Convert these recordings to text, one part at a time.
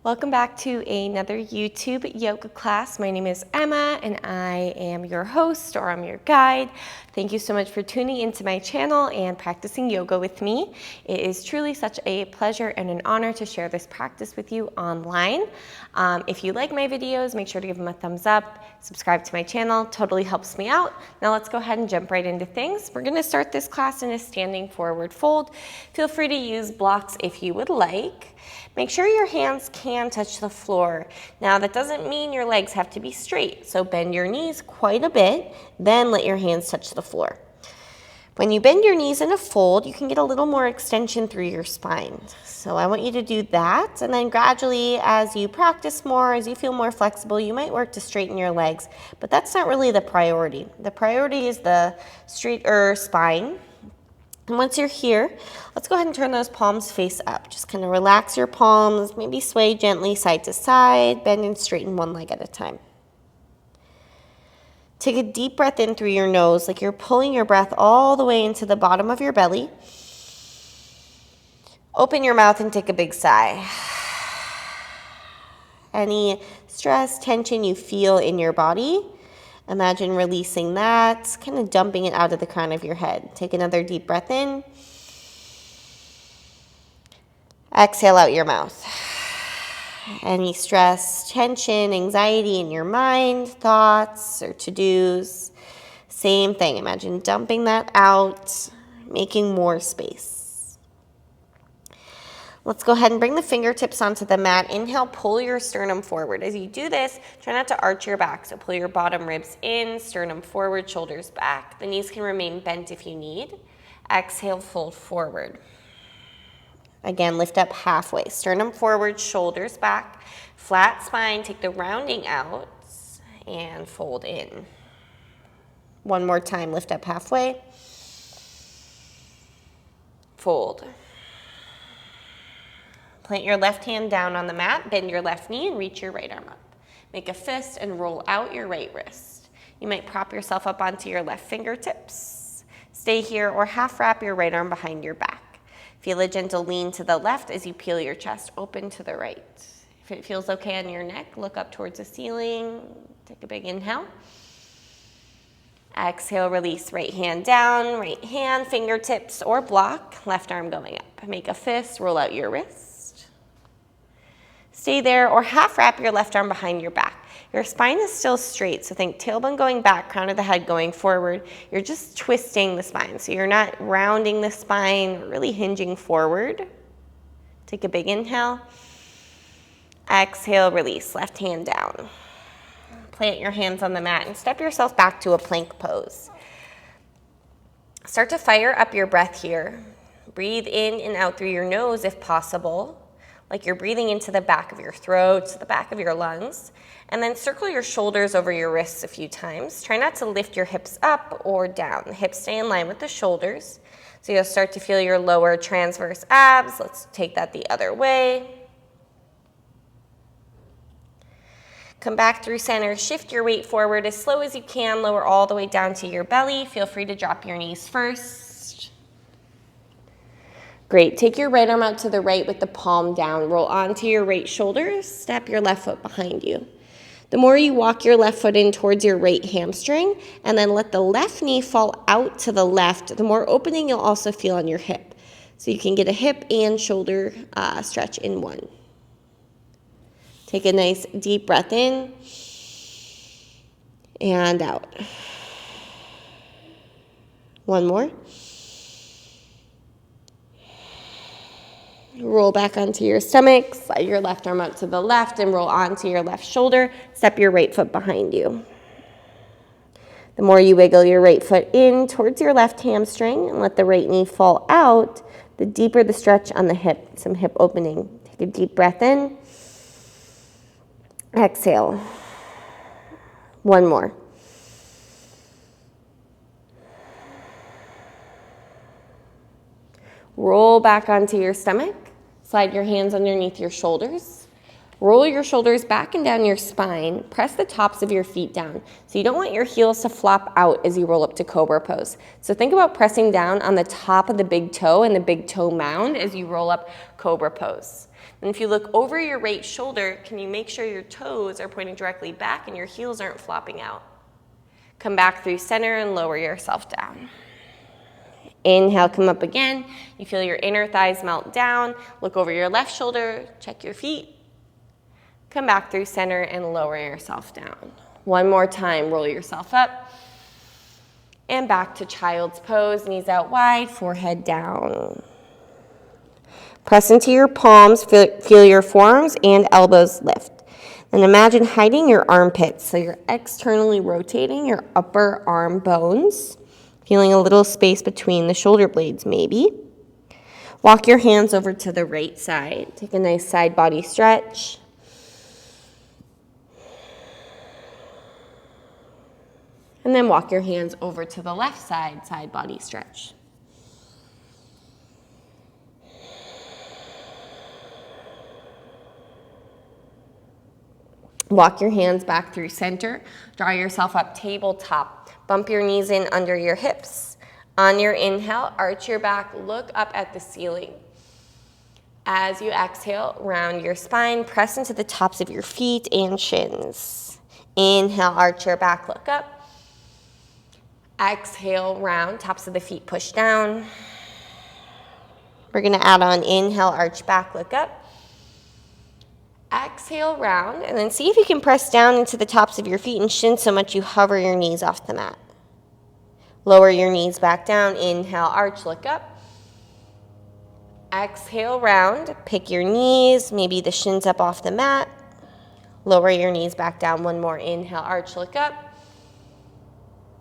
Welcome back to another YouTube yoga class. My name is Emma and I am your host, or I'm your guide. Thank you so much for tuning into my channel and practicing yoga with me. It is truly such a pleasure and an honor to share this practice with you online. If you like my videos, make sure to give them a thumbs up, subscribe to my channel, totally helps me out. Now let's go ahead and jump right into things. We're gonna start this class in a standing forward fold. Feel free to use blocks if you would like. Make sure your hands can touch the floor. Now that doesn't mean your legs have to be straight, so bend your knees quite a bit, then let your hands touch the floor. When you bend your knees in a fold, you can get a little more extension through your spine. So I want you to do that, and then gradually as you practice more, as you feel more flexible, you might work to straighten your legs, but that's not really the priority. The priority is the straighter spine. And once you're here, let's go ahead and turn those palms face up. Just kind of relax your palms, maybe sway gently side to side, bend and straighten one leg at a time. Take a deep breath in through your nose, like you're pulling your breath all the way into the bottom of your belly. Open your mouth and take a big sigh. Any stress, tension you feel in your body, imagine releasing that, kind of dumping it out of the crown of your head. Take another deep breath in. Exhale out your mouth. Any stress, tension, anxiety in your mind, thoughts or to-dos, same thing. Imagine dumping that out, making more space. Let's go ahead and bring the fingertips onto the mat. Inhale, pull your sternum forward. As you do this, try not to arch your back. So pull your bottom ribs in, sternum forward, shoulders back. The knees can remain bent if you need. Exhale, fold forward. Again, lift up halfway. Sternum forward, shoulders back. Flat spine, take the rounding out and fold in. One more time, lift up halfway. Fold. Plant your left hand down on the mat, bend your left knee and reach your right arm up. Make a fist and roll out your right wrist. You might prop yourself up onto your left fingertips. Stay here or half wrap your right arm behind your back. Feel a gentle lean to the left as you peel your chest open to the right. If it feels okay on your neck, look up towards the ceiling. Take a big inhale. Exhale, release right hand down, right hand, fingertips or block, left arm going up. Make a fist, roll out your wrist. Stay there or half wrap your left arm behind your back. Your spine is still straight, so think tailbone going back, crown of the head going forward. You're just twisting the spine, so you're not rounding the spine, really hinging forward. Take a big inhale. Exhale, release, left hand down. Plant your hands on the mat and step yourself back to a plank pose. Start to fire up your breath here. Breathe in and out through your nose if possible, like you're breathing into the back of your throat, to the back of your lungs, and then circle your shoulders over your wrists a few times. Try not to lift your hips up or down. The hips stay in line with the shoulders. So you'll start to feel your lower transverse abs. Let's take that the other way. Come back through center, shift your weight forward as slow as you can, lower all the way down to your belly. Feel free to drop your knees first. Great, take your right arm out to the right with the palm down. Roll onto your right shoulder, step your left foot behind you. The more you walk your left foot in towards your right hamstring, and then let the left knee fall out to the left, the more opening you'll also feel on your hip. So you can get a hip and shoulder stretch in one. Take a nice deep breath in and out. One more. Roll back onto your stomach, slide your left arm out to the left and roll onto your left shoulder. Step your right foot behind you. The more you wiggle your right foot in towards your left hamstring and let the right knee fall out, the deeper the stretch on the hip, some hip opening. Take a deep breath in. Exhale. One more. Roll back onto your stomach. Slide your hands underneath your shoulders. Roll your shoulders back and down your spine. Press the tops of your feet down. So you don't want your heels to flop out as you roll up to cobra pose. So think about pressing down on the top of the big toe and the big toe mound as you roll up cobra pose. And if you look over your right shoulder, can you make sure your toes are pointing directly back and your heels aren't flopping out? Come back through center and lower yourself down. Inhale, come up again. You feel your inner thighs melt down. Look over your left shoulder, check your feet. Come back through center and lower yourself down. One more time, roll yourself up. And back to child's pose, knees out wide, forehead down. Press into your palms, feel your forearms and elbows lift. Then imagine hiding your armpits, so you're externally rotating your upper arm bones, feeling a little space between the shoulder blades maybe. Walk your hands over to the right side. Take a nice side body stretch. And then walk your hands over to the left side, side body stretch. Walk your hands back through center. Draw yourself up tabletop. Bump your knees in under your hips. On your inhale, arch your back, look up at the ceiling. As you exhale, round your spine, press into the tops of your feet and shins. Inhale, arch your back, look up. Exhale, round, tops of the feet push down. We're gonna add on inhale, arch back, look up. Exhale, round, and then see if you can press down into the tops of your feet and shins so much you hover your knees off the mat. Lower your knees back down, inhale, arch, look up. Exhale, round, pick your knees, maybe the shins up off the mat. Lower your knees back down, one more, inhale, arch, look up.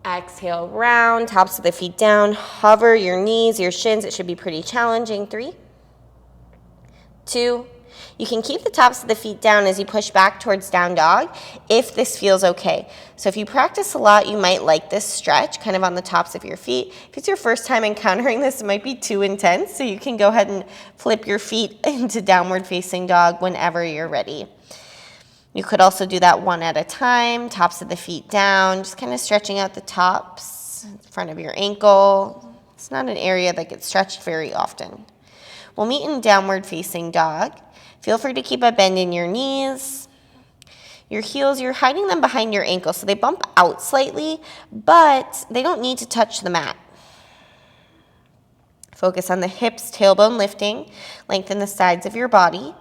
Exhale, round, tops of the feet down, hover your knees, your shins. It should be pretty challenging. 3, 2, you can keep the tops of the feet down as you push back towards down dog if this feels okay. So if you practice a lot, you might like this stretch kind of on the tops of your feet. If it's your first time encountering this, it might be too intense, so you can go ahead and flip your feet into downward facing dog whenever you're ready. You could also do that one at a time, tops of the feet down, just kind of stretching out the tops, front of your ankle. It's not an area that gets stretched very often. We'll meet in downward facing dog. Feel free to keep a bend in your knees. Your heels, you're hiding them behind your ankles, so they bump out slightly, but they don't need to touch the mat. Focus on the hips, tailbone lifting, lengthen the sides of your body.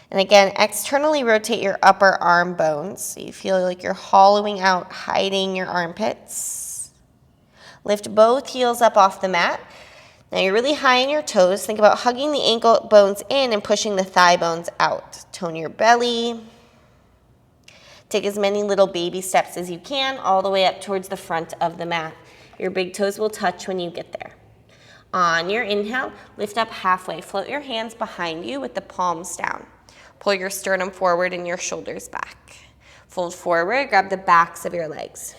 And again, externally rotate your upper arm bones. So you feel like you're hollowing out, hiding your armpits. Lift both heels up off the mat. Now you're really high in your toes. Think about hugging the ankle bones in and pushing the thigh bones out. Tone your belly. Take as many little baby steps as you can, all the way up towards the front of the mat. Your big toes will touch when you get there. On your inhale, lift up halfway. Float your hands behind you with the palms down. Pull your sternum forward and your shoulders back. Fold forward, grab the backs of your legs.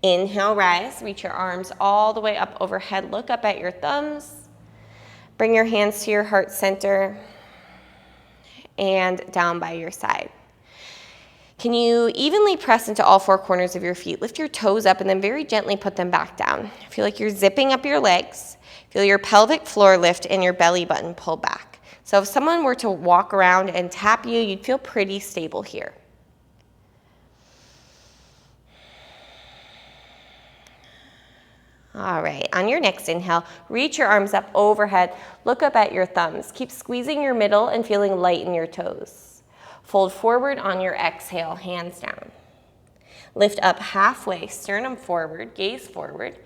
Inhale, rise, reach your arms all the way up overhead. Look up at your thumbs. Bring your hands to your heart center and down by your side. Can you evenly press into all 4 corners of your feet? Lift your toes up and then very gently put them back down. Feel like you're zipping up your legs. Feel your pelvic floor lift and your belly button pull back. So if someone were to walk around and tap you, you'd feel pretty stable here. All right, on your next inhale, reach your arms up overhead. Look up at your thumbs. Keep squeezing your middle and feeling light in your toes. Fold forward on your exhale, hands down. Lift up halfway, sternum forward, gaze forward.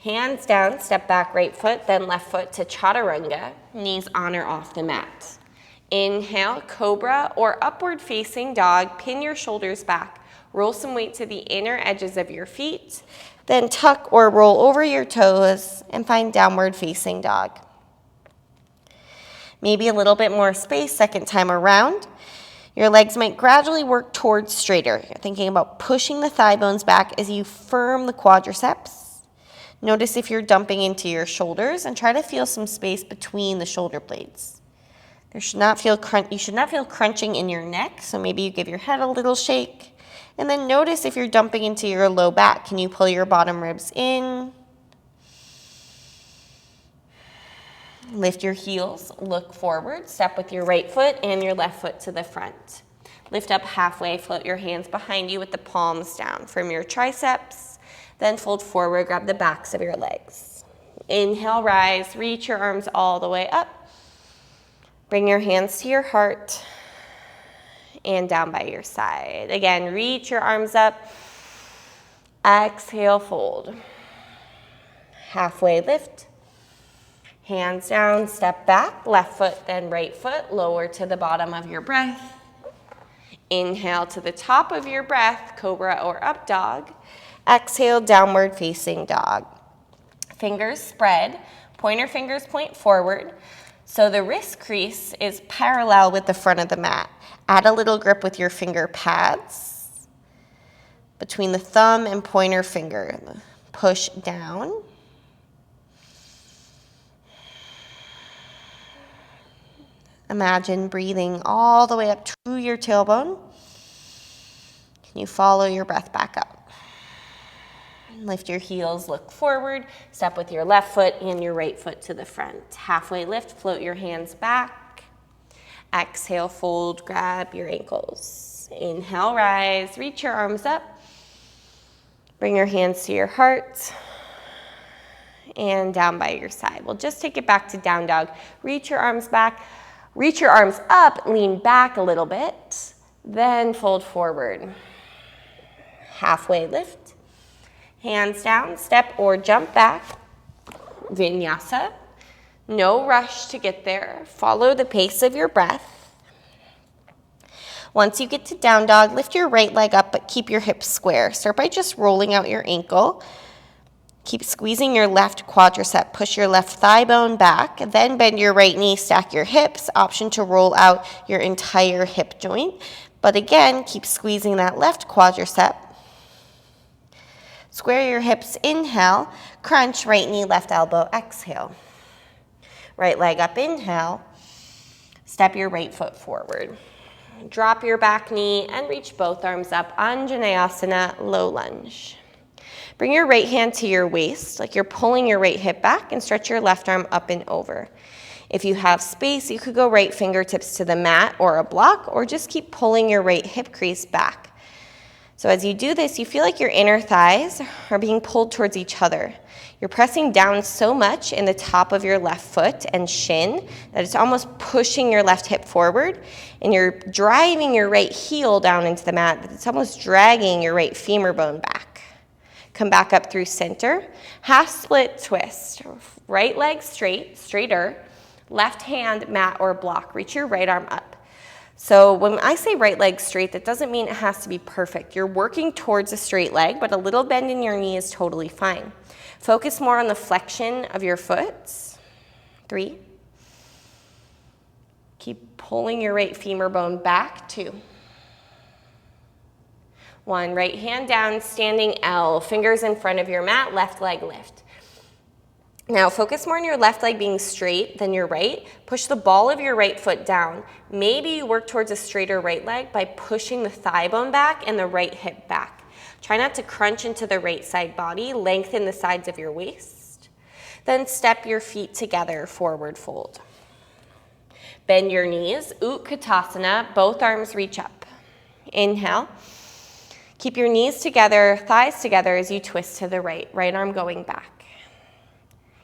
Hands down, step back right foot, then left foot to chaturanga, knees on or off the mat. Inhale, cobra or upward facing dog, pin your shoulders back. Roll some weight to the inner edges of your feet, then tuck or roll over your toes and find downward facing dog. Maybe a little bit more space second time around. Your legs might gradually work towards straighter. You're thinking about pushing the thigh bones back as you firm the quadriceps. Notice if you're dumping into your shoulders and try to feel some space between the shoulder blades. You should not feel crunching in your neck, so maybe you give your head a little shake. And then notice if you're dumping into your low back. Can you pull your bottom ribs in? Lift your heels, look forward, step with your right foot and your left foot to the front. Lift up halfway, float your hands behind you with the palms down from your triceps. Then fold forward, grab the backs of your legs. Inhale, rise, reach your arms all the way up. Bring your hands to your heart and down by your side. Again, reach your arms up. Exhale, fold. Halfway lift. Hands down, step back, left foot, then right foot, lower to the bottom of your breath. Inhale to the top of your breath, cobra or up dog. Exhale, downward facing dog. Fingers spread, pointer fingers point forward. So the wrist crease is parallel with the front of the mat. Add a little grip with your finger pads between the thumb and pointer finger. Push down. Imagine breathing all the way up to your tailbone. Can you follow your breath back up? Lift your heels, look forward, step with your left foot and your right foot to the front. Halfway lift, float your hands back. Exhale, fold, grab your ankles. Inhale, rise, reach your arms up. Bring your hands to your heart and down by your side. We'll just take it back to down dog. Reach your arms back. Reach your arms up, lean back a little bit, then fold forward. Halfway lift, hands down, step or jump back. Vinyasa, no rush to get there. Follow the pace of your breath. Once you get to down dog, lift your right leg up, but keep your hips square. Start by just rolling out your ankle. Keep squeezing your left quadricep. Push your left thigh bone back. Then bend your right knee, stack your hips. Option to roll out your entire hip joint. But again, keep squeezing that left quadricep. Square your hips, inhale. Crunch, right knee, left elbow, exhale. Right leg up, inhale. Step your right foot forward. Drop your back knee and reach both arms up. Anjaneyasana, low lunge. Bring your right hand to your waist, like you're pulling your right hip back, and stretch your left arm up and over. If you have space, you could go right fingertips to the mat or a block, or just keep pulling your right hip crease back. So as you do this, you feel like your inner thighs are being pulled towards each other. You're pressing down so much in the top of your left foot and shin that it's almost pushing your left hip forward, and you're driving your right heel down into the mat that it's almost dragging your right femur bone back. Come back up through center. Half split twist. Right leg straight, straighter. Left hand mat or block. Reach your right arm up. So when I say right leg straight, that doesn't mean it has to be perfect. You're working towards a straight leg, but a little bend in your knee is totally fine. Focus more on the flexion of your foot. 3. Keep pulling your right femur bone back. 2. 1, right hand down, standing L, fingers in front of your mat, left leg lift. Now focus more on your left leg being straight than your right. Push the ball of your right foot down. Maybe you work towards a straighter right leg by pushing the thigh bone back and the right hip back. Try not to crunch into the right side body, lengthen the sides of your waist. Then step your feet together, forward fold. Bend your knees, Utkatasana, both arms reach up. Inhale. Keep your knees together, thighs together as you twist to the right, right arm going back.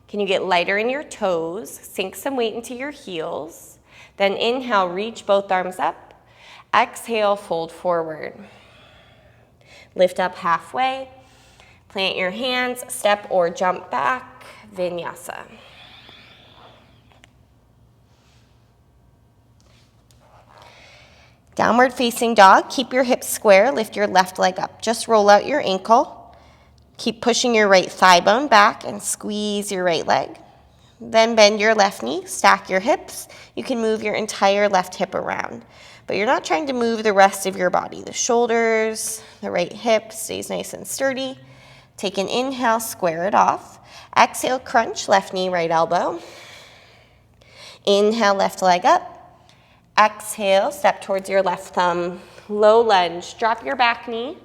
Can you get lighter in your toes? Sink some weight into your heels. Then inhale, reach both arms up. Exhale, fold forward. Lift up halfway. Plant your hands, step or jump back, Vinyasa. Downward facing dog, keep your hips square, lift your left leg up. Just roll out your ankle. Keep pushing your right thigh bone back and squeeze your right leg. Then bend your left knee, stack your hips. You can move your entire left hip around, but you're not trying to move the rest of your body. The shoulders, the right hip stays nice and sturdy. Take an inhale, square it off. Exhale, crunch, left knee, right elbow. Inhale, left leg up. Exhale, step towards your left thumb, low lunge. Drop your back knee.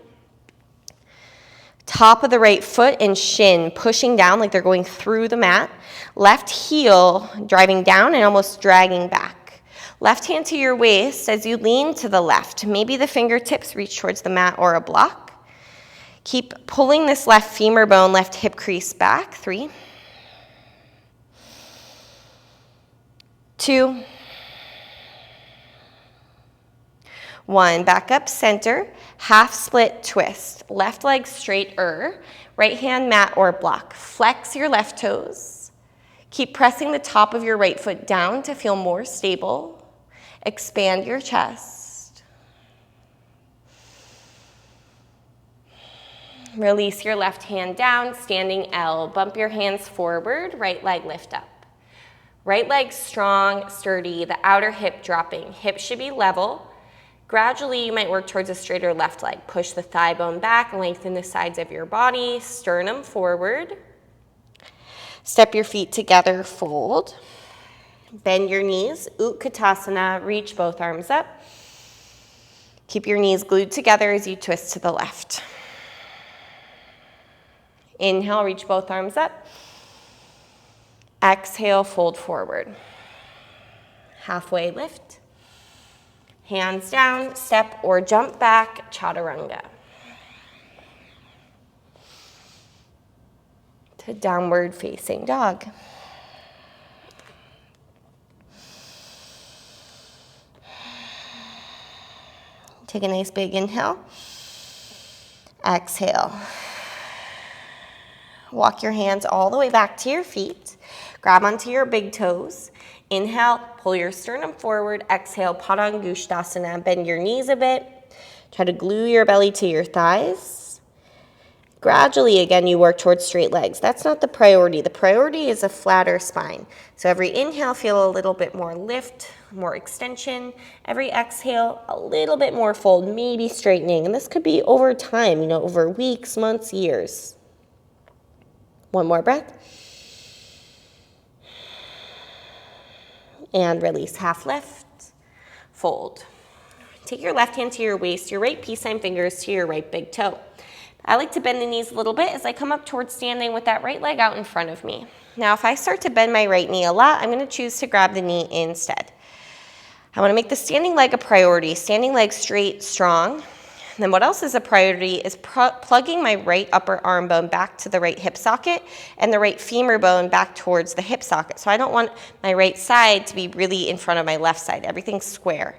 Top of the right foot and shin pushing down like they're going through the mat. Left heel driving down and almost dragging back. Left hand to your waist as you lean to the left. Maybe the fingertips reach towards the mat or a block. Keep pulling this left femur bone, left hip crease back. 3, 2, 1. Back up center. Half split twist. Left leg straighter. Right hand mat or block. Flex your left toes. Keep pressing the top of your right foot down to feel more stable. Expand your chest. Release your left hand down, standing L. Bump your hands forward, right leg lift up. Right leg strong, sturdy, the outer hip dropping. Hips should be level. Gradually, you might work towards a straighter left leg. Push the thigh bone back, lengthen the sides of your body, sternum forward. Step your feet together, fold. Bend your knees, Utkatasana, reach both arms up. Keep your knees glued together as you twist to the left. Inhale, reach both arms up. Exhale, fold forward. Halfway lift. Hands down, step or jump back, chaturanga. To downward facing dog. Take a nice big inhale. Exhale. Walk your hands all the way back to your feet. Grab onto your big toes. Inhale, pull your sternum forward. Exhale, Padangusthasana. Bend your knees a bit. Try to glue your belly to your thighs. Gradually, again, you work towards straight legs. That's not the priority. The priority is a flatter spine. So every inhale, feel a little bit more lift, more extension. Every exhale, a little bit more fold, maybe straightening. And this could be over time, over weeks, months, years. One more breath. And release, half lift, fold. Take your left hand to your waist, your right peace sign fingers to your right big toe. I like to bend the knees a little bit as I come up towards standing with that right leg out in front of me. Now, if I start to bend my right knee a lot, I'm going to choose to grab the knee instead. I want to make the standing leg a priority, standing leg straight, strong. And then what else is a priority is plugging my right upper arm bone back to the right hip socket and the right femur bone back towards the hip socket. So I don't want my right side to be really in front of my left side. Everything's square.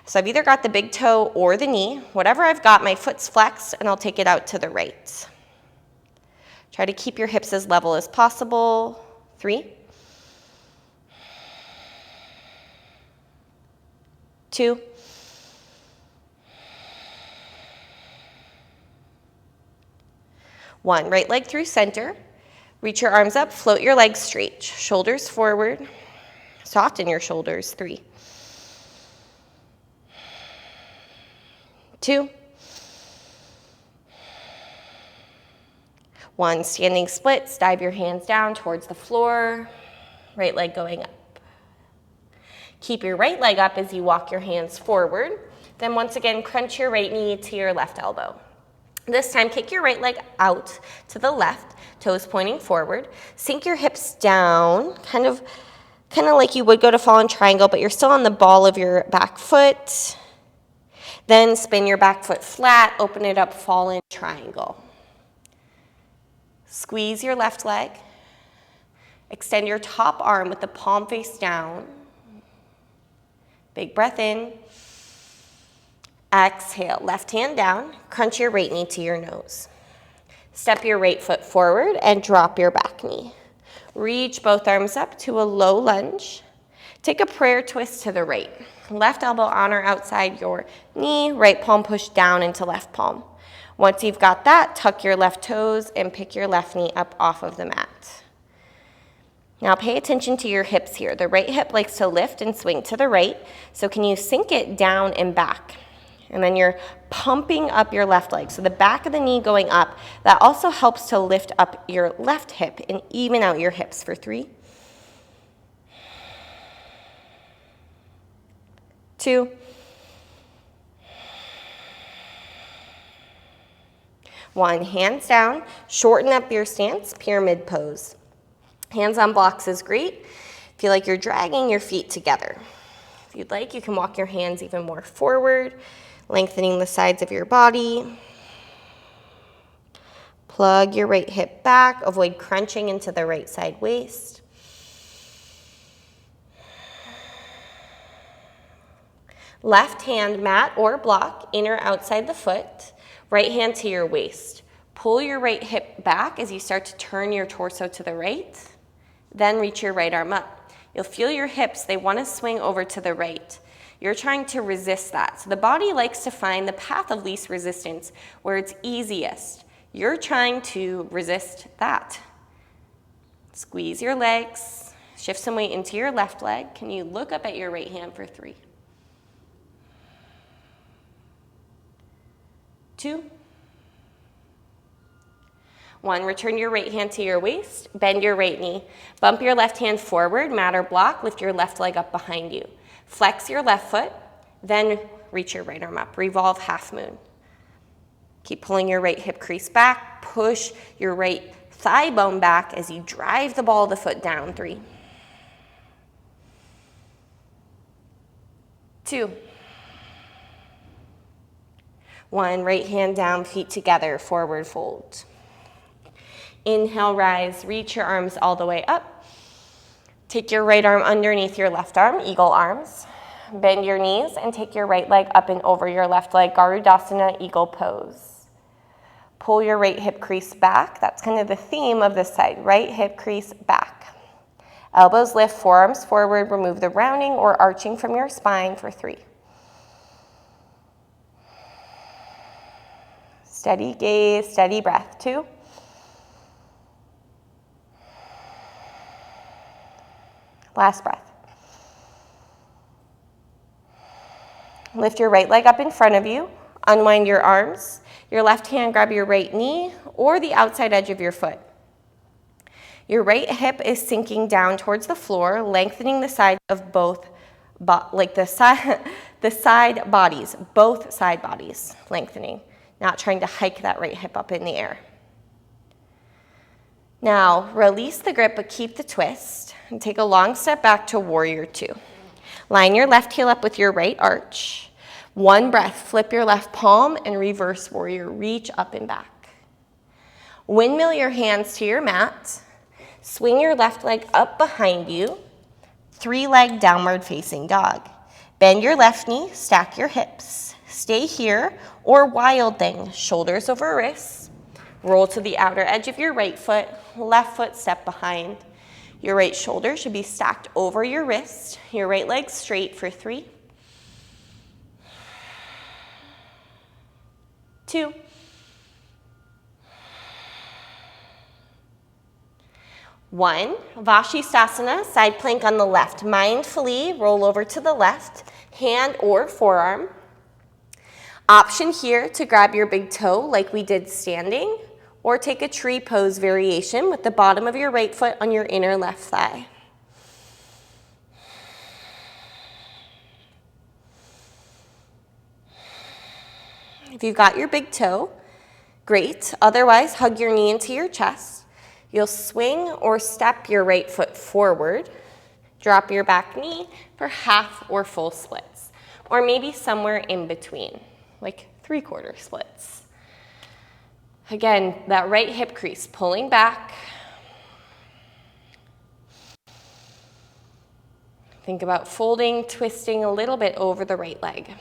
So I've either got the big toe or the knee. Whatever I've got, my foot's flexed, and I'll take it out to the right. Try to keep your hips as level as possible. 3, 2, 1. Right leg through center. Reach your arms up, float your legs straight. Shoulders forward. Soften your shoulders. 3, 2, 1. Standing splits, dive your hands down towards the floor. Right leg going up. Keep your right leg up as you walk your hands forward. Then once again, crunch your right knee to your left elbow. This time, kick your right leg out to the left, toes pointing forward. Sink your hips down, kind of like you would go to fallen triangle, but you're still on the ball of your back foot. Then spin your back foot flat, open it up, fallen triangle. Squeeze your left leg. Extend your top arm with the palm face down. Big breath in. Exhale, left hand down, crunch your right knee to your nose. Step your right foot forward and drop your back knee. Reach both arms up to a low lunge. Take a prayer twist to the right. Left elbow on or outside your knee, right palm push down into left palm. Once you've got that, tuck your left toes and pick your left knee up off of the mat. Now pay attention to your hips here. The right hip likes to lift and swing to the right, so can you sink it down and back? And then you're pumping up your left leg. So the back of the knee going up, that also helps to lift up your left hip and even out your hips for 3, 2, 1, hands down, shorten up your stance, pyramid pose. Hands on blocks is great. Feel like you're dragging your feet together. If you'd like, you can walk your hands even more forward, lengthening the sides of your body. Plug your right hip back, avoid crunching into the right side waist. Left hand mat or block, in or outside the foot. Right hand to your waist. Pull your right hip back as you start to turn your torso to the right. Then reach your right arm up. You'll feel your hips, they want to swing over to the right. You're trying to resist that. So the body likes to find the path of least resistance where it's easiest. You're trying to resist that. Squeeze your legs, shift some weight into your left leg. Can you look up at your right hand for 3? 2. 1, return your right hand to your waist, bend your right knee, bump your left hand forward, mat or block, lift your left leg up behind you. Flex your left foot, then reach your right arm up, revolve half moon. Keep pulling your right hip crease back, push your right thigh bone back as you drive the ball of the foot down. 3. 2. 1, right hand down, feet together, forward fold. Inhale, rise, reach your arms all the way up. Take your right arm underneath your left arm, eagle arms. Bend your knees and take your right leg up and over your left leg, Garudasana, eagle pose. Pull your right hip crease back. That's kind of the theme of this side, right hip crease back. Elbows lift, forearms forward, remove the rounding or arching from your spine for 3. Steady gaze, steady breath. 2. Last breath. Lift your right leg up in front of you. Unwind your arms. Your left hand grab your right knee or the outside edge of your foot. Your right hip is sinking down towards the floor, lengthening the sides of both, the side bodies, both side bodies lengthening. Not trying to hike that right hip up in the air. Now, release the grip, but keep the twist. And take a long step back to warrior 2. Line your left heel up with your right arch. 1 breath, flip your left palm and reverse warrior. Reach up and back. Windmill your hands to your mat. Swing your left leg up behind you. 3-leg downward facing dog. Bend your left knee, stack your hips. Stay here or wild thing, shoulders over wrists. Roll to the outer edge of your right foot, left foot step behind. Your right shoulder should be stacked over your wrist. Your right leg straight for 3. 2. 1. Vasisthasana, side plank on the left. Mindfully roll over to the left, hand or forearm. Option here to grab your big toe like we did standing, or take a tree pose variation with the bottom of your right foot on your inner left thigh. If you've got your big toe, great. Otherwise, hug your knee into your chest. You'll swing or step your right foot forward. Drop your back knee for half or full splits, or maybe somewhere in between, like 3/4 splits. Again, that right hip crease, pulling back. Think about folding, twisting a little bit over the right leg.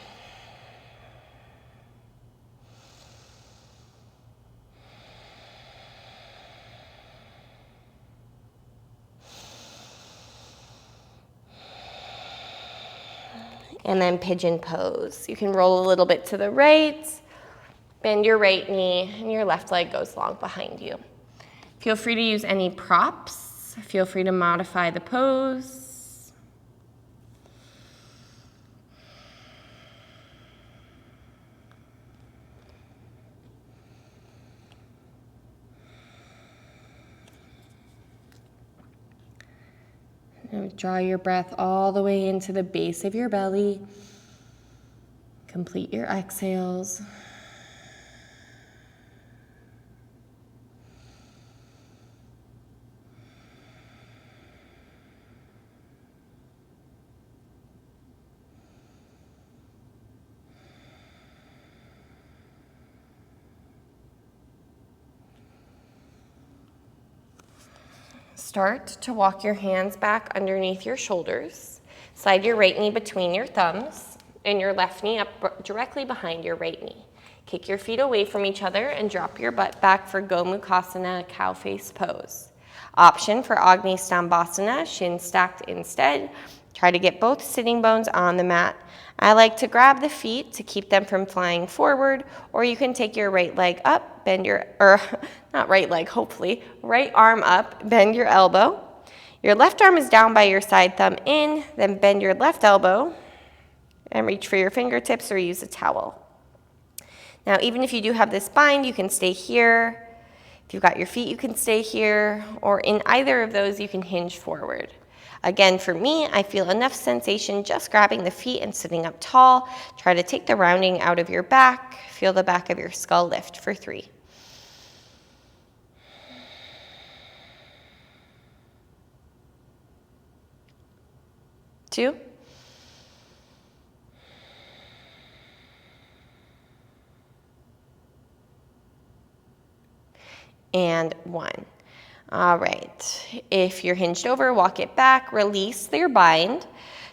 And then pigeon pose. You can roll a little bit to the right. Bend your right knee, and your left leg goes long behind you. Feel free to use any props. Feel free to modify the pose. Now draw your breath all the way into the base of your belly. Complete your exhales. Start to walk your hands back underneath your shoulders. Slide your right knee between your thumbs and your left knee up directly behind your right knee. Kick your feet away from each other and drop your butt back for Gomukhasana, cow face pose. Option for Agni Stambhasana, shin stacked instead. Try to get both sitting bones on the mat. I like to grab the feet to keep them from flying forward, or you can take your right leg up, bend your, not right leg, hopefully, right arm up, bend your elbow. Your left arm is down by your side thumb in, then bend your left elbow and reach for your fingertips or use a towel. Now, even if you do have this bind, you can stay here. If you've got your feet, you can stay here, or in either of those, you can hinge forward. Again, for me, I feel enough sensation just grabbing the feet and sitting up tall. Try to take the rounding out of your back. Feel the back of your skull lift for 3. 2. And 1. All right, if you're hinged over, walk it back, release your bind.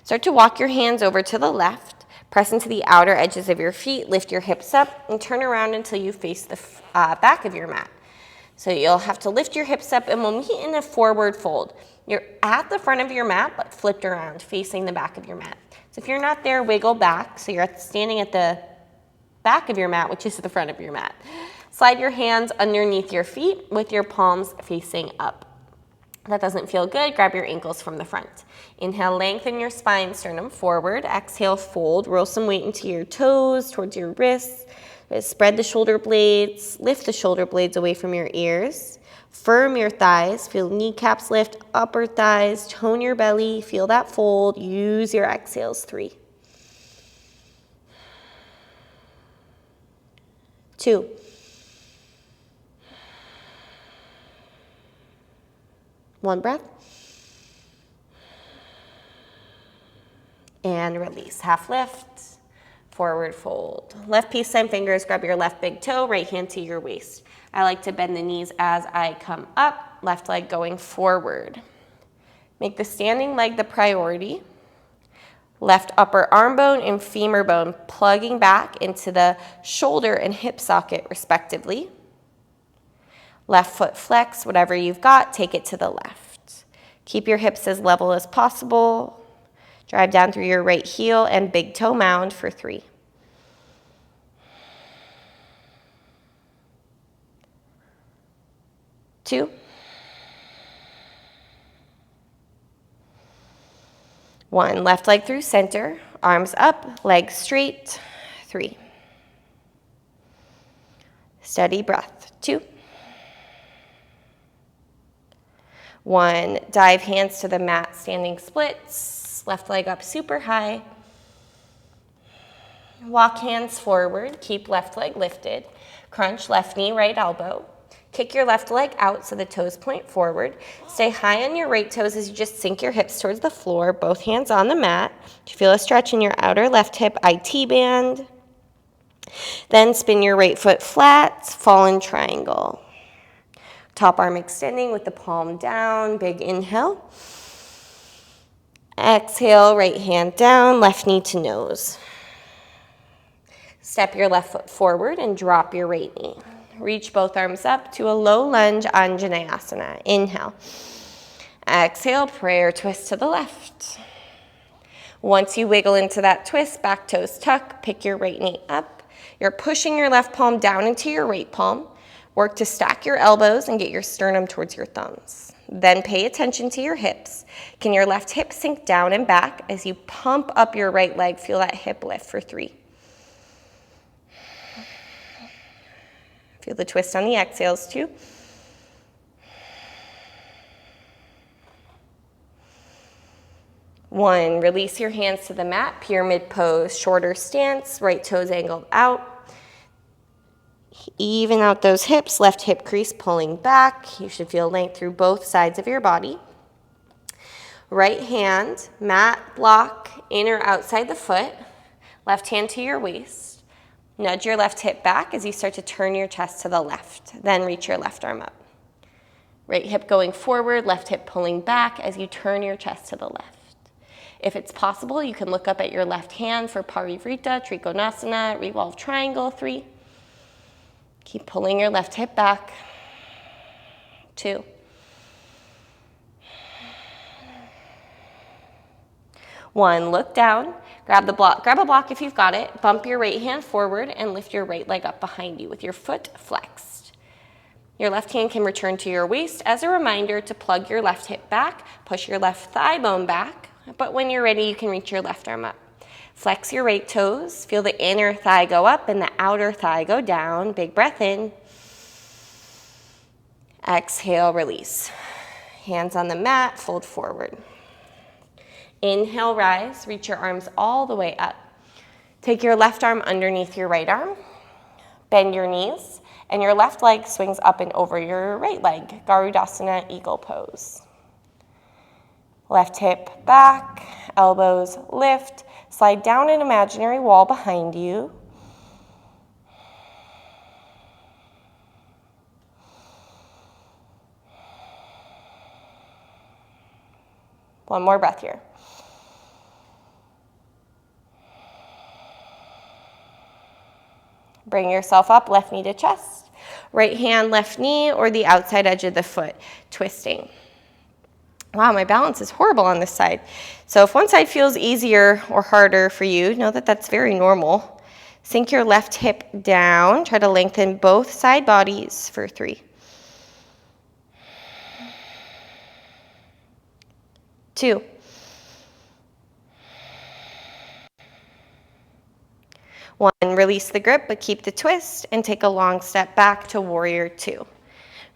Start to walk your hands over to the left, press into the outer edges of your feet, lift your hips up, and turn around until you face the back of your mat. So you'll have to lift your hips up, and we'll meet in a forward fold. You're at the front of your mat, but flipped around, facing the back of your mat. So if you're not there, wiggle back, so you're standing at the back of your mat, which is the front of your mat. Slide your hands underneath your feet with your palms facing up. If that doesn't feel good, grab your ankles from the front. Inhale, lengthen your spine, sternum forward. Exhale, fold. Roll some weight into your toes, towards your wrists. Spread the shoulder blades. Lift the shoulder blades away from your ears. Firm your thighs. Feel kneecaps lift, upper thighs. Tone your belly. Feel that fold. Use your exhales. 3. 2. One breath. And release. Half lift. Forward fold. Left peace sign fingers, grab your left big toe, right hand to your waist. I like to bend the knees as I come up, left leg going forward. Make the standing leg the priority. Left upper arm bone and femur bone plugging back into the shoulder and hip socket respectively. Left foot flex, whatever you've got, take it to the left. Keep your hips as level as possible. Drive down through your right heel and big toe mound for 3. 2. 1. Left leg through center, arms up, legs straight. 3. Steady breath. 2. 1. Dive hands to the mat, standing splits. Left leg up super high. Walk hands forward. Keep left leg lifted. Crunch left knee, right elbow. Kick your left leg out so the toes point forward. Stay high on your right toes as you just sink your hips towards the floor. Both hands on the mat. Feel a stretch in your outer left hip, IT band. Then spin your right foot flat, fallen triangle. Top arm extending with the palm down, big inhale. Exhale, right hand down, left knee to nose. Step your left foot forward and drop your right knee. Reach both arms up to a low lunge Anjaneyasana. Inhale. Exhale, prayer twist to the left. Once you wiggle into that twist, back toes tuck, pick your right knee up. You're pushing your left palm down into your right palm. Work to stack your elbows and get your sternum towards your thumbs. Then pay attention to your hips. Can your left hip sink down and back as you pump up your right leg? Feel that hip lift for 3. Feel the twist on the exhales, 2. 1. Release your hands to the mat, pyramid pose, shorter stance, right toes angled out. Even out those hips, left hip crease pulling back. You should feel length through both sides of your body. Right hand, mat block, in or outside the foot. Left hand to your waist. Nudge your left hip back as you start to turn your chest to the left. Then reach your left arm up. Right hip going forward, left hip pulling back as you turn your chest to the left. If it's possible, you can look up at your left hand for Parivrita, Trikonasana, Revolve Triangle, 3. Keep pulling your left hip back, 2. 1, look down, grab a block if you've got it, bump your right hand forward and lift your right leg up behind you with your foot flexed. Your left hand can return to your waist as a reminder to plug your left hip back, push your left thigh bone back, but when you're ready, you can reach your left arm up. Flex your right toes, feel the inner thigh go up and the outer thigh go down. Big breath in. Exhale, release. Hands on the mat, fold forward. Inhale, rise, reach your arms all the way up. Take your left arm underneath your right arm, bend your knees, and your left leg swings up and over your right leg, Garudasana, eagle pose. Left hip back, elbows lift, slide down an imaginary wall behind you. One more breath here. Bring yourself up, left knee to chest, right hand, left knee, or the outside edge of the foot, twisting. Wow, my balance is horrible on this side. So if one side feels easier or harder for you, know that that's very normal. Sink your left hip down. Try to lengthen both side bodies for 3. 2. 1, release the grip, but keep the twist and take a long step back to warrior 2.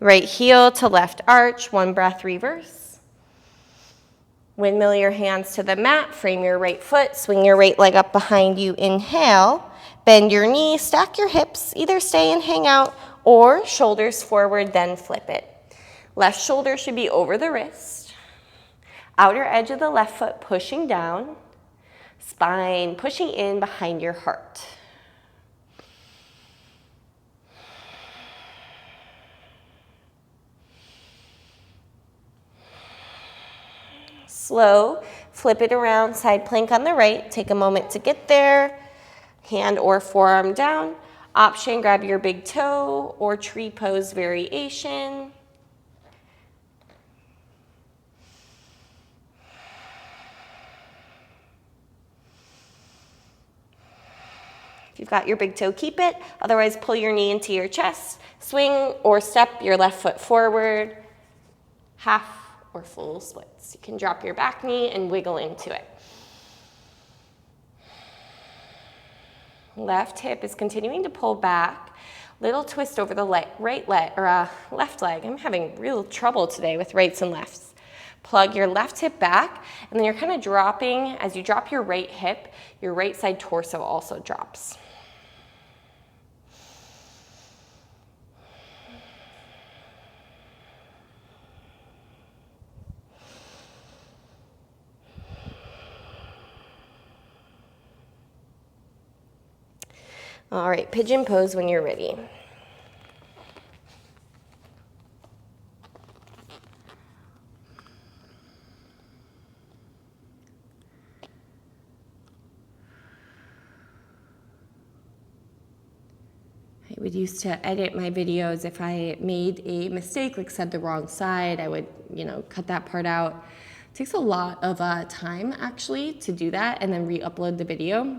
Right heel to left arch, 1 breath, reverse. Windmill your hands to the mat, frame your right foot, swing your right leg up behind you, inhale. Bend your knee, stack your hips, either stay and hang out or shoulders forward, then flip it. Left shoulder should be over the wrist. Outer edge of the left foot pushing down. Spine pushing in behind your heart. Slow, flip it around, side plank on the right. Take a moment to get there. Hand or forearm down. Option, grab your big toe or tree pose variation. If you've got your big toe, keep it. Otherwise, pull your knee into your chest. Swing or step your left foot forward. Half or full splits. You can drop your back knee and wiggle into it. Left hip is continuing to pull back. Little twist over the left leg. I'm having real trouble today with rights and lefts. Plug your left hip back, and then you're kind of dropping. As you drop your right hip, your right side torso also drops. All right, pigeon pose when you're ready. I would used to edit my videos. If I made a mistake, like said the wrong side, I would, cut that part out. It takes a lot of time actually to do that and then re-upload the video.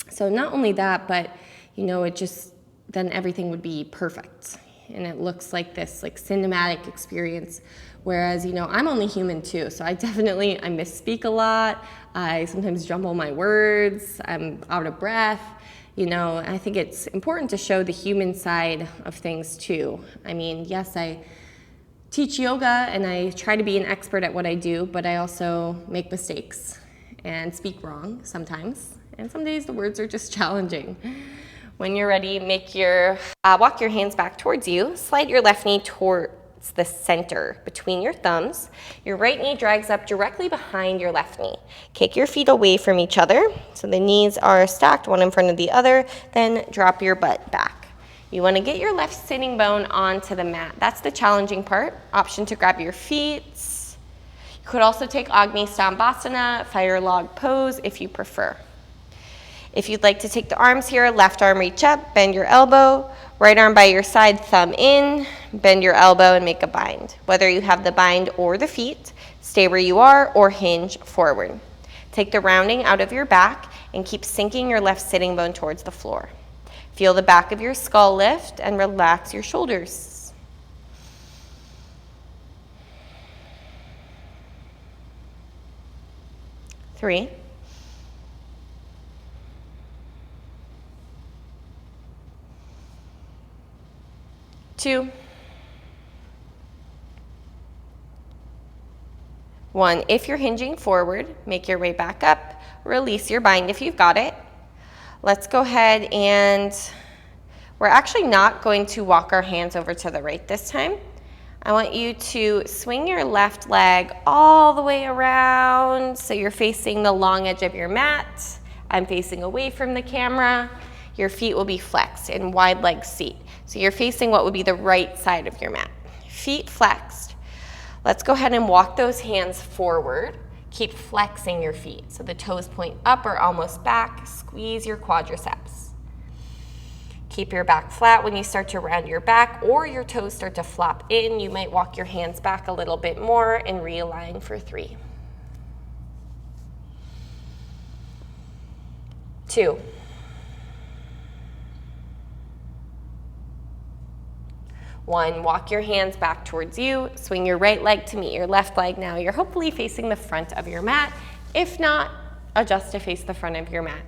So not only that, but then everything would be perfect. And it looks like this cinematic experience. Whereas, I'm only human too. So I misspeak a lot. I sometimes jumble my words. I'm out of breath. I think it's important to show the human side of things too. I mean, yes, I teach yoga and I try to be an expert at what I do, but I also make mistakes and speak wrong sometimes. And some days the words are just challenging. When you're ready, walk your hands back towards you. Slide your left knee towards the center between your thumbs. Your right knee drags up directly behind your left knee. Kick your feet away from each other so the knees are stacked one in front of the other. Then drop your butt back. You want to get your left sitting bone onto the mat. That's the challenging part. Option to grab your feet. You could also take Savasana, fire log pose if you prefer. If you'd like to take the arms here, left arm reach up, bend your elbow, right arm by your side, thumb in, bend your elbow and make a bind. Whether you have the bind or the feet, stay where you are or hinge forward. Take the rounding out of your back and keep sinking your left sitting bone towards the floor. Feel the back of your skull lift and relax your shoulders. Three. 2, 1. If you're hinging forward, make your way back up. Release your bind if you've got it. Let's go ahead and we're actually not going to walk our hands over to the right this time. I want you to swing your left leg all the way around so you're facing the long edge of your mat. I'm facing away from the camera. Your feet will be flexed in wide leg seat. So you're facing what would be the right side of your mat. Feet flexed. Let's go ahead and walk those hands forward. Keep flexing your feet. So the toes point up or almost back. Squeeze your quadriceps. Keep your back flat when you start to round your back or your toes start to flop in. You might walk your hands back a little bit more and realign for 3. 2. 1, walk your hands back towards you, swing your right leg to meet your left leg. Now you're hopefully facing the front of your mat. If not, adjust to face the front of your mat.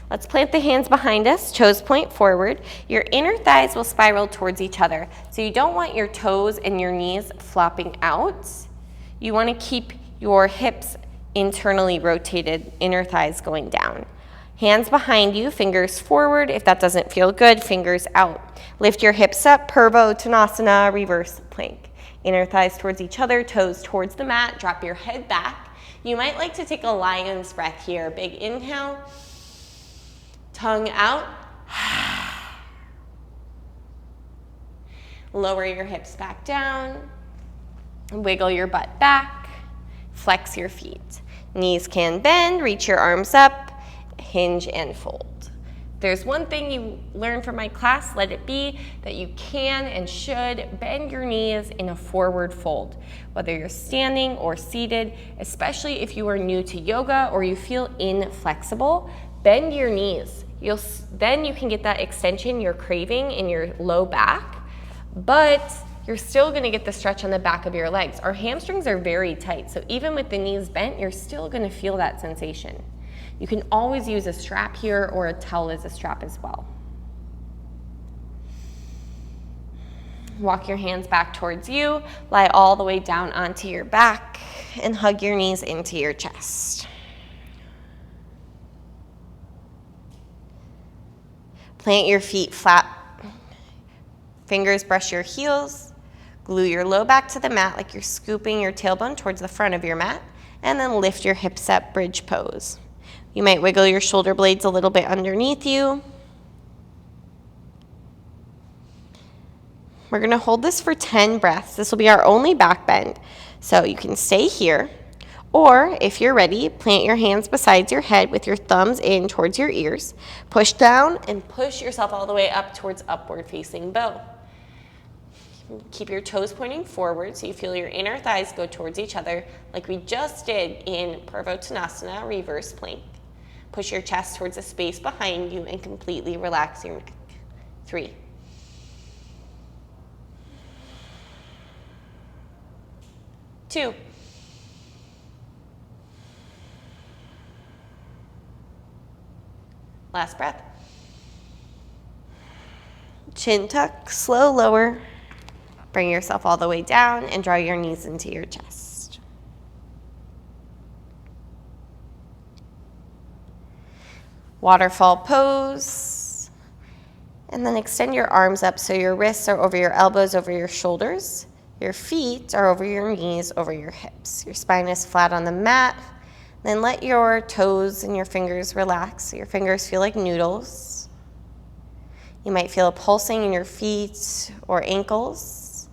Let's plant the hands behind us, toes point forward. Your inner thighs will spiral towards each other. So you don't want your toes and your knees flopping out. You want to keep your hips internally rotated, inner thighs going down. Hands behind you, fingers forward. If that doesn't feel good, fingers out. Lift your hips up, Purvottanasana, reverse plank. Inner thighs towards each other, toes towards the mat. Drop your head back. You might like to take a lion's breath here. Big inhale, tongue out. Lower your hips back down. Wiggle your butt back. Flex your feet. Knees can bend, reach your arms up. Hinge and fold. There's one thing you learn from my class, let it be that you can and should bend your knees in a forward fold, whether you're standing or seated, especially if you are new to yoga or you feel inflexible, bend your knees. Then you can get that extension you're craving in your low back, but you're still gonna get the stretch on the back of your legs. Our hamstrings are very tight, so even with the knees bent, you're still gonna feel that sensation. You can always use a strap here or a towel as a strap as well. Walk your hands back towards you, lie all the way down onto your back, and hug your knees into your chest. Plant your feet flat. Fingers brush your heels. Glue your low back to the mat like you're scooping your tailbone towards the front of your mat, and then lift your hips up, bridge pose. You might wiggle your shoulder blades a little bit underneath you. We're gonna hold this for 10 breaths. This will be our only back bend. So you can stay here, or if you're ready, plant your hands beside your head with your thumbs in towards your ears. Push down and push yourself all the way up towards upward facing bow. Keep your toes pointing forward so you feel your inner thighs go towards each other like we just did in Purvottanasana, reverse plank. Push your chest towards the space behind you and completely relax your neck. 3. 2. Last breath. Chin tuck, slow lower. Bring yourself all the way down and draw your knees into your chest. Waterfall pose. And then extend your arms up so your wrists are over your elbows, over your shoulders. Your feet are over your knees, over your hips. Your spine is flat on the mat. Then let your toes and your fingers relax so your fingers feel like noodles. You might feel a pulsing in your feet or ankles,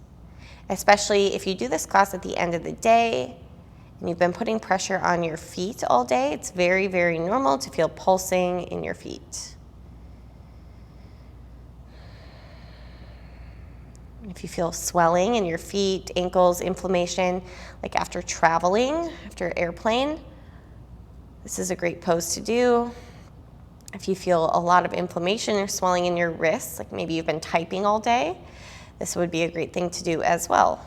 especially if you do this class at the end of the day and you've been putting pressure on your feet all day. It's very, very normal to feel pulsing in your feet. If you feel swelling in your feet, ankles, inflammation, like after traveling, after airplane, this is a great pose to do. If you feel a lot of inflammation or swelling in your wrists, like maybe you've been typing all day, this would be a great thing to do as well.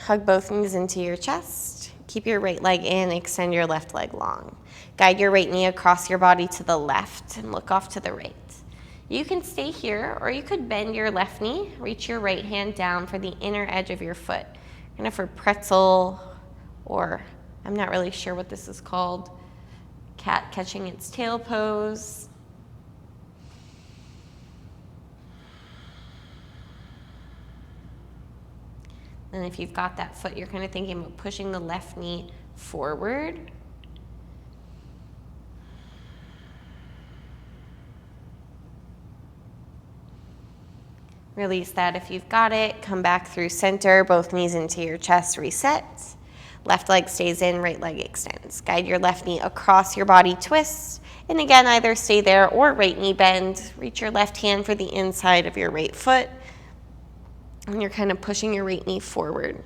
Hug both knees into your chest. Keep your right leg in, extend your left leg long. Guide your right knee across your body to the left and look off to the right. You can stay here, or you could bend your left knee, reach your right hand down for the inner edge of your foot, kind of for pretzel, or I'm not really sure what this is called, cat catching its tail pose. And if you've got that foot, you're kind of thinking about pushing the left knee forward. Release that if you've got it. Come back through center, both knees into your chest, reset. Left leg stays in, right leg extends. Guide your left knee across your body, twist. And again, either stay there or right knee bend. Reach your left hand for the inside of your right foot. And you're kind of pushing your right knee forward.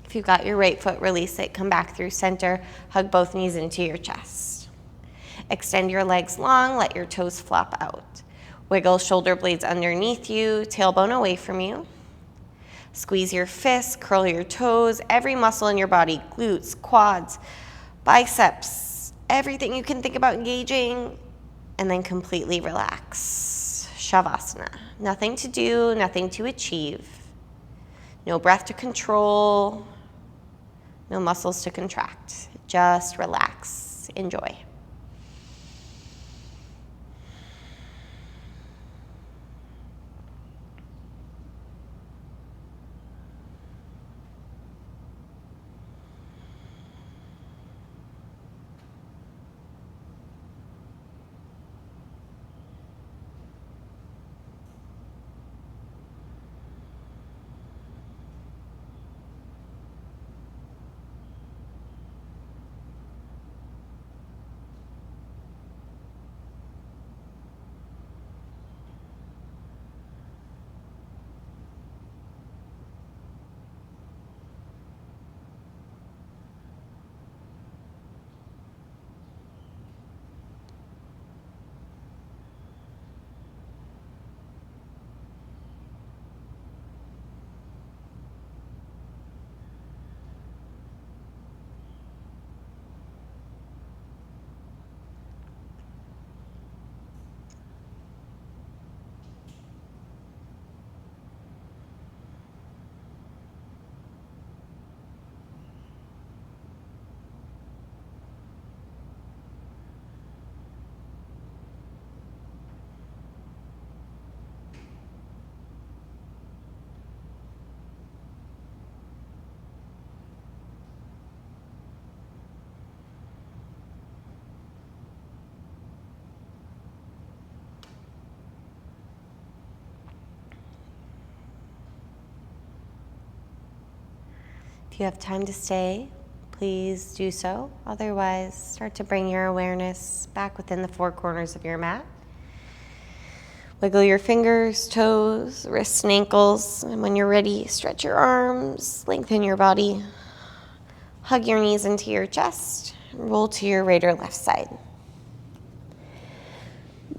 If you've got your right foot, release it. Come back through center. Hug both knees into your chest. Extend your legs long. Let your toes flop out. Wiggle shoulder blades underneath you, tailbone away from you. Squeeze your fists, curl your toes, every muscle in your body, glutes, quads, biceps, everything you can think about engaging, and then completely relax. Savasana. Nothing to do, nothing to achieve. No breath to control, no muscles to contract. Just relax. Enjoy. If you have time to stay, please do so. Otherwise, start to bring your awareness back within the four corners of your mat. Wiggle your fingers, toes, wrists, and ankles. And when you're ready, stretch your arms, lengthen your body. Hug your knees into your chest. Roll to your right or left side.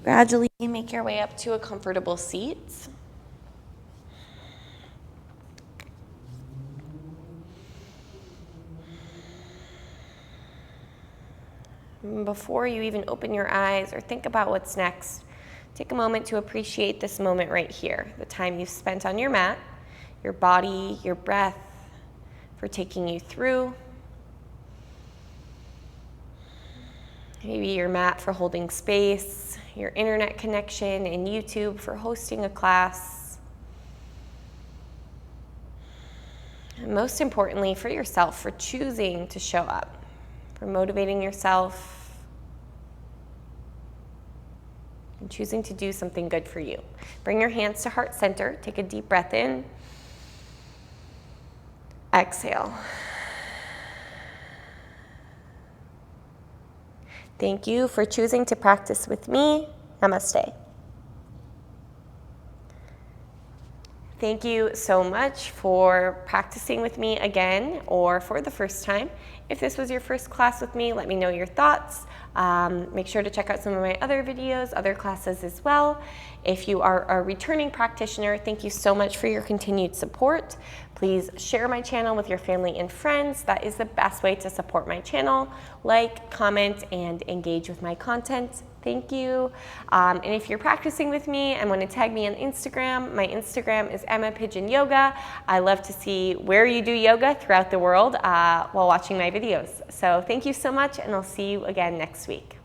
Gradually make your way up to a comfortable seat. Before you even open your eyes or think about what's next, take a moment to appreciate this moment right here, the time you've spent on your mat, your body, your breath, for taking you through. Maybe your mat for holding space, your internet connection, and YouTube for hosting a class. And most importantly, for yourself, for choosing to show up, for motivating yourself, and choosing to do something good for you. Bring your hands to heart center. Take a deep breath in. Exhale. Thank you for choosing to practice with me. Namaste. Thank you so much for practicing with me again or for the first time. If this was your first class with me, let me know your thoughts. Make sure to check out some of my other videos, other classes as well. If you are a returning practitioner, thank you so much for your continued support. Please share my channel with your family and friends. That is the best way to support my channel. Like, comment, and engage with my content. Thank you. And if you're practicing with me and want to tag me on Instagram, my Instagram is Emma Pigeon Yoga. I love to see where you do yoga throughout the world while watching my videos. So thank you so much, and I'll see you again next week.